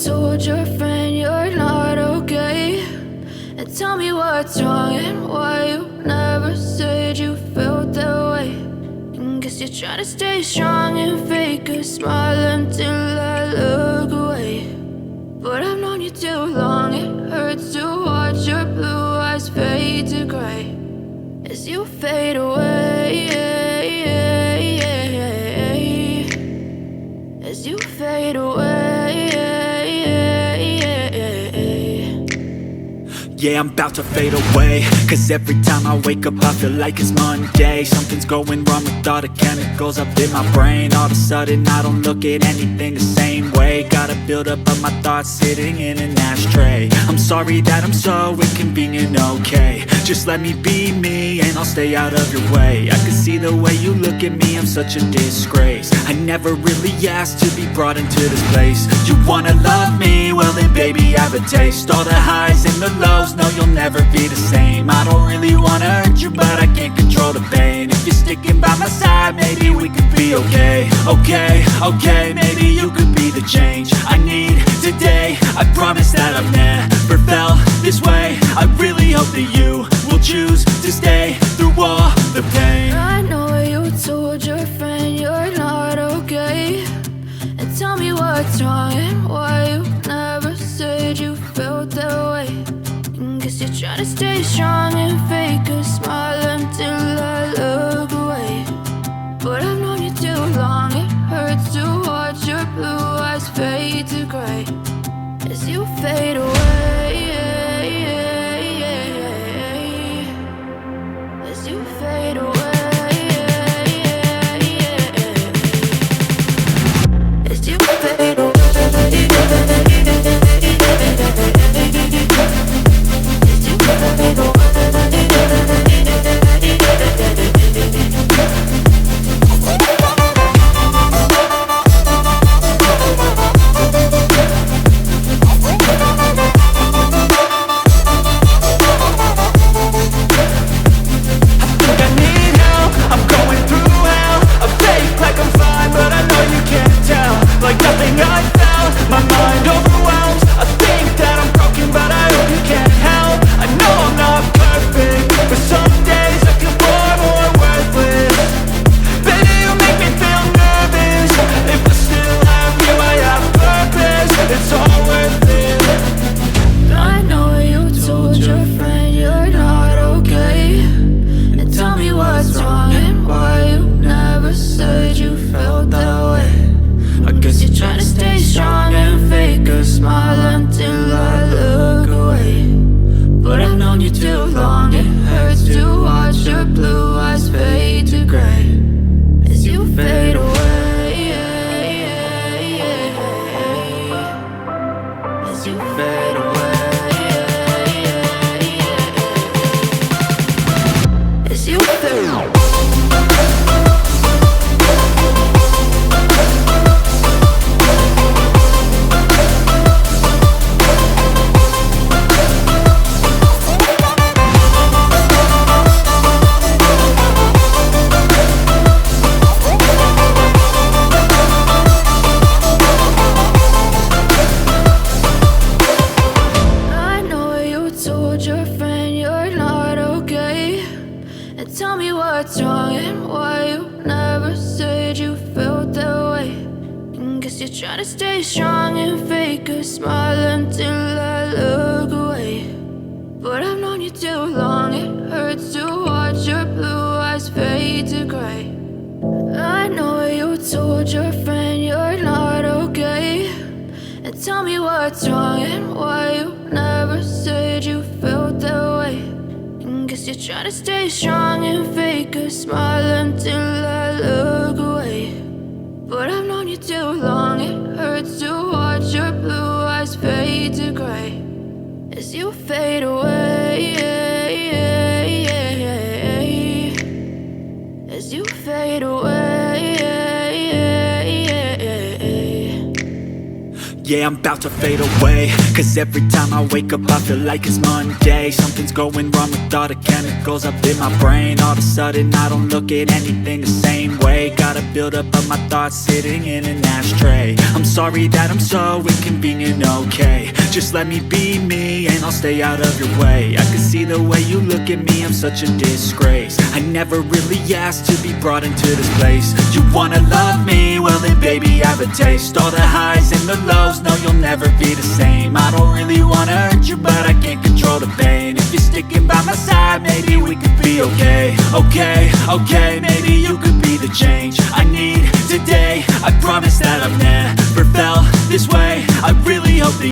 told your friend you're not okay, and tell me what's wrong and why you never said you felt that way. And guess you're trying to stay strong and fake a smile until I look away. But I've known you too long, it hurts to watch your blue eyes fade to gray as you fade away, as you fade away. Yeah, I'm about to fade away, cause every time I wake up I feel like it's Monday. Something's going wrong with all the chemicals up in my brain. All of a sudden I don't look at anything the same way. Gotta build up of my thoughts sitting in an ashtray. I'm sorry that I'm so inconvenient, okay. Just let me be me and I'll stay out of your way. I can see the way you look at me, I'm such a disgrace. I never really asked to be brought into this place. You wanna love me? Well then baby have a taste. All the highs and the lows, no you'll never be the same. I don't really wanna hurt you but I can't control the pain. If you're sticking by my side, maybe we could be okay. Okay, maybe you could be the change I need today. I promise that I've never felt this way. I really hope that you will choose to stay through all the pain. I know you told your friend you're not okay, and tell me what's wrong and why you never said you felt that way. And guess you're trying to stay strong and fake a smile until I look away. But I've known you too long, it hurts to watch your blue eyes fade to gray as you fade away, as you fade away. As you fade away. Yeah, I'm about to fade away, cause every time I wake up I feel like it's Monday. Something's going wrong with all the chemicals up in my brain. All of a sudden I don't look at anything the same way. Got a buildup of my thoughts sitting in an ashtray. I'm sorry that I'm so inconvenient, okay. Just let me be me and I'll stay out of your way. I can see the way you look at me, I'm such a disgrace. I never really asked to be brought into this place. You wanna love me? Well then baby I have a taste. All the highs and the lows, no you'll never be the same. I don't really wanna hurt you but I can't control the pain. If you're sticking by my side maybe we could be okay. Okay, maybe you could be the change I need today. I promise that I've never felt this way. I really hope that